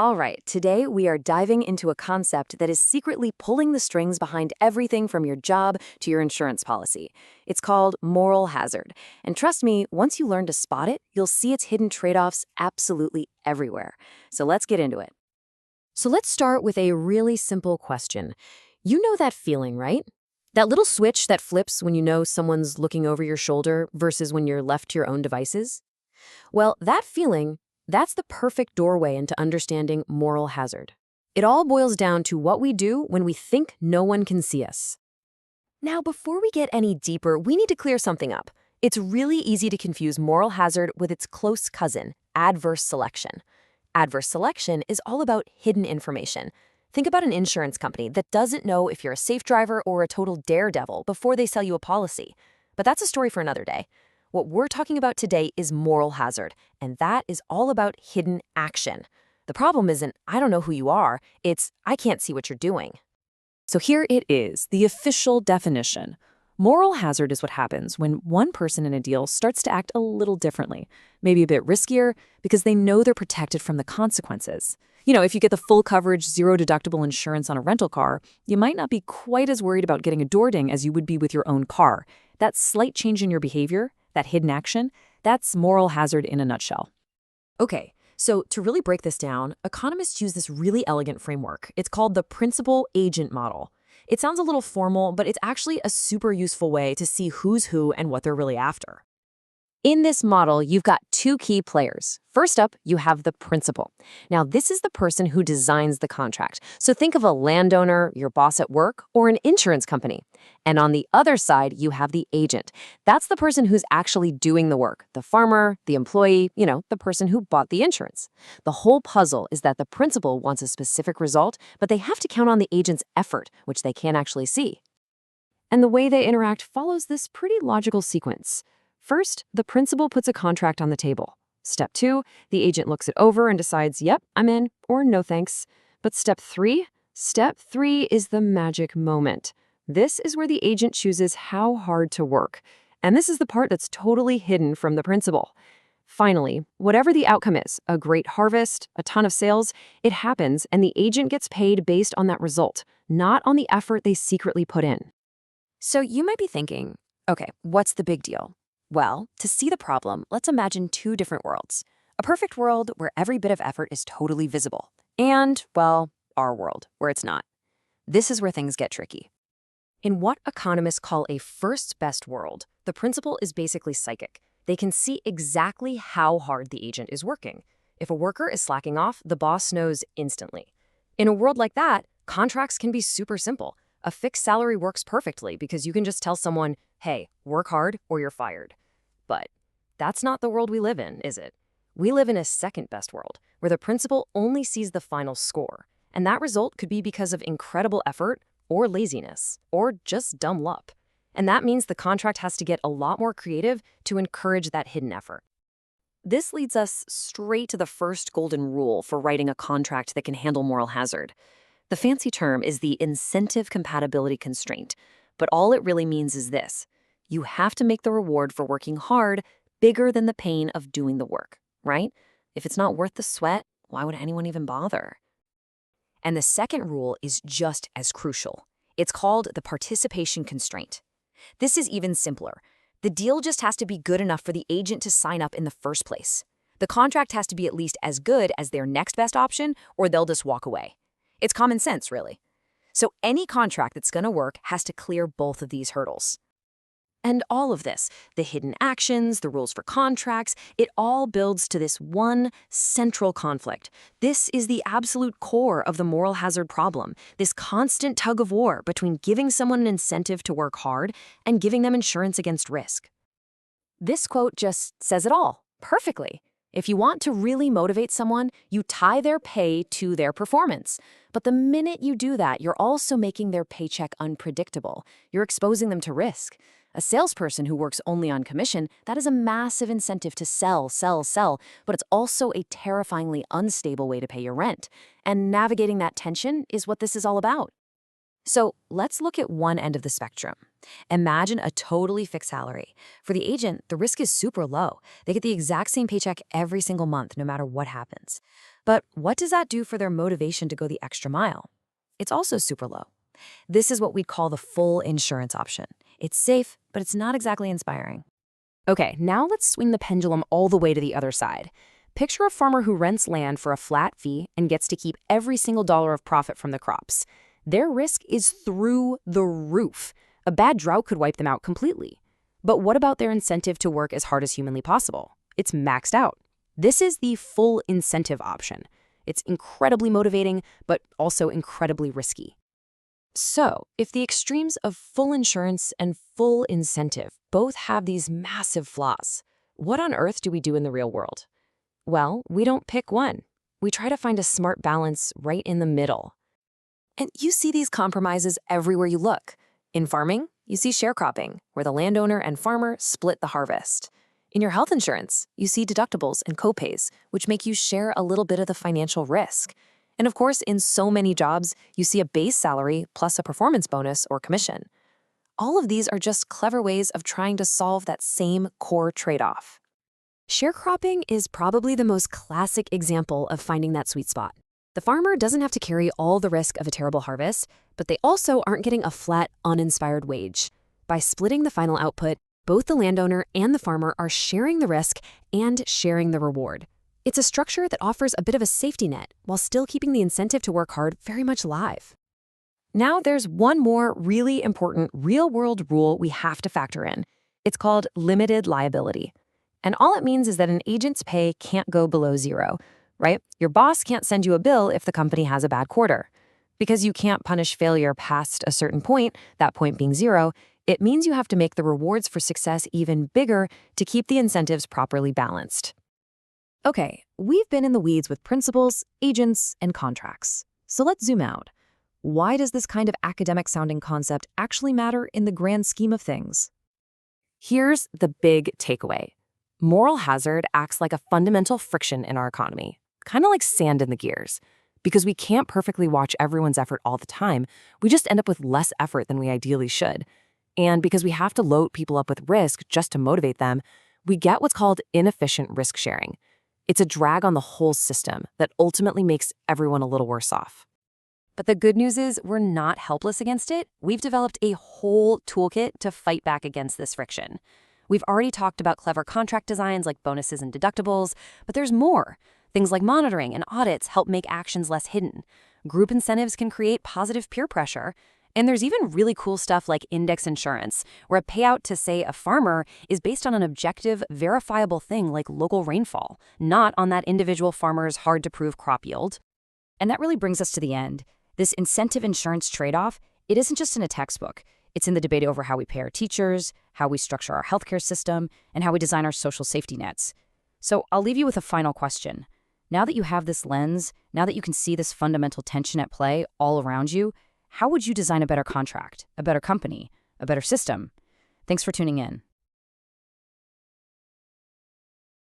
All right, today we are diving into a concept that is secretly pulling the strings behind everything from your job to your insurance policy. It's called moral hazard. And trust me, once you learn to spot it, you'll see its hidden trade-offs absolutely everywhere. So let's get into it. So let's start with a really simple question. You know that feeling, right? That little switch that flips when you know someone's looking over your shoulder versus when you're left to your own devices? Well, that feeling, that's the perfect doorway into understanding moral hazard. It all boils down to what we do when we think no one can see us. Now, before we get any deeper, we need to clear something up. It's really easy to confuse moral hazard with its close cousin, adverse selection. Adverse selection is all about hidden information. Think about an insurance company that doesn't know if you're a safe driver or a total daredevil before they sell you a policy. But that's a story for another day. What we're talking about today is moral hazard, and that is all about hidden action. The problem isn't, I don't know who you are, it's, I can't see what you're doing. So here it is, the official definition. Moral hazard is what happens when one person in a deal starts to act a little differently, maybe a bit riskier, because they know they're protected from the consequences. You know, if you get the full coverage, zero deductible insurance on a rental car, you might not be quite as worried about getting a door ding as you would be with your own car. That slight change in your behavior, that hidden action, that's moral hazard in a nutshell. Okay, so to really break this down, economists use this really elegant framework. It's called the principal-agent model. It sounds a little formal, but it's actually a super useful way to see who's who and what they're really after. In this model, you've got two key players. First up, you have the principal. Now, this is the person who designs the contract. So think of a landowner, your boss at work, or an insurance company. And on the other side, you have the agent. That's the person who's actually doing the work, the farmer, the employee, the person who bought the insurance. The whole puzzle is that the principal wants a specific result, but they have to count on the agent's effort, which they can't actually see. And the way they interact follows this pretty logical sequence. First, the principal puts a contract on the table. Step 2, the agent looks it over and decides, yep, I'm in, or no thanks. But Step 3 is the magic moment. This is where the agent chooses how hard to work. And this is the part that's totally hidden from the principal. Finally, whatever the outcome is, a great harvest, a ton of sales, it happens and the agent gets paid based on that result, not on the effort they secretly put in. So you might be thinking, okay, what's the big deal? Well, to see the problem, let's imagine two different worlds. A perfect world where every bit of effort is totally visible. And, well, our world, where it's not. This is where things get tricky. In what economists call a first best world, the principal is basically psychic. They can see exactly how hard the agent is working. If a worker is slacking off, the boss knows instantly. In a world like that, contracts can be super simple. A fixed salary works perfectly because you can just tell someone, hey, work hard or you're fired. But that's not the world we live in, is it? We live in a second best world, where the principal only sees the final score. And that result could be because of incredible effort, or laziness, or just dumb luck. And that means the contract has to get a lot more creative to encourage that hidden effort. This leads us straight to the first golden rule for writing a contract that can handle moral hazard. The fancy term is the incentive compatibility constraint, but all it really means is this. You have to make the reward for working hard bigger than the pain of doing the work, right? If it's not worth the sweat, why would anyone even bother? And the second rule is just as crucial. It's called the participation constraint. This is even simpler. The deal just has to be good enough for the agent to sign up in the first place. The contract has to be at least as good as their next best option, or they'll just walk away. It's common sense, really. So any contract that's going to work has to clear both of these hurdles. And all of this, the hidden actions, the rules for contracts, it all builds to this one central conflict. This is the absolute core of the moral hazard problem, this constant tug of war between giving someone an incentive to work hard and giving them insurance against risk. This quote just says it all, perfectly. If you want to really motivate someone, you tie their pay to their performance. But the minute you do that, you're also making their paycheck unpredictable. You're exposing them to risk. A salesperson who works only on commission, that is a massive incentive to sell, but it's also a terrifyingly unstable way to pay your rent. And navigating that tension is what this is all about. So let's look at one end of the spectrum. Imagine a totally fixed salary. For the agent, the risk is super low. They get the exact same paycheck every single month, no matter what happens. But what does that do for their motivation to go the extra mile? It's also super low. This is what we'd call the full insurance option. It's safe, but it's not exactly inspiring. Okay, now let's swing the pendulum all the way to the other side. Picture a farmer who rents land for a flat fee and gets to keep every single dollar of profit from the crops. Their risk is through the roof. A bad drought could wipe them out completely. But what about their incentive to work as hard as humanly possible? It's maxed out. This is the full incentive option. It's incredibly motivating, but also incredibly risky. So, if the extremes of full insurance and full incentive both have these massive flaws, what on earth do we do in the real world? Well, we don't pick one. We try to find a smart balance right in the middle. And you see these compromises everywhere you look. In farming, you see sharecropping, where the landowner and farmer split the harvest. In your health insurance, you see deductibles and copays, which make you share a little bit of the financial risk. And of course, in so many jobs, you see a base salary plus a performance bonus or commission. All of these are just clever ways of trying to solve that same core trade-off. Sharecropping is probably the most classic example of finding that sweet spot. The farmer doesn't have to carry all the risk of a terrible harvest, but they also aren't getting a flat, uninspired wage. By splitting the final output, both the landowner and the farmer are sharing the risk and sharing the reward. It's a structure that offers a bit of a safety net while still keeping the incentive to work hard very much alive. Now there's one more really important real-world rule we have to factor in. It's called limited liability. And all it means is that an agent's pay can't go below zero, right? Your boss can't send you a bill if the company has a bad quarter. Because you can't punish failure past a certain point, that point being zero, it means you have to make the rewards for success even bigger to keep the incentives properly balanced. Okay, we've been in the weeds with principles, agents, and contracts. So let's zoom out. Why does this kind of academic-sounding concept actually matter in the grand scheme of things? Here's the big takeaway. Moral hazard acts like a fundamental friction in our economy, kind of like sand in the gears. Because we can't perfectly watch everyone's effort all the time, we just end up with less effort than we ideally should. And because we have to load people up with risk just to motivate them, we get what's called inefficient risk sharing. It's a drag on the whole system that ultimately makes everyone a little worse off. But the good news is we're not helpless against it. We've developed a whole toolkit to fight back against this friction. We've already talked about clever contract designs like bonuses and deductibles, but there's more. Things like monitoring and audits help make actions less hidden. Group incentives can create positive peer pressure. And there's even really cool stuff like index insurance, where a payout to, say, a farmer is based on an objective, verifiable thing like local rainfall, not on that individual farmer's hard-to-prove crop yield. And that really brings us to the end. This incentive insurance trade-off, it isn't just in a textbook. It's in the debate over how we pay our teachers, how we structure our healthcare system, and how we design our social safety nets. So I'll leave you with a final question. Now that you have this lens, now that you can see this fundamental tension at play all around you, how would you design a better contract, a better company, a better system? Thanks for tuning in.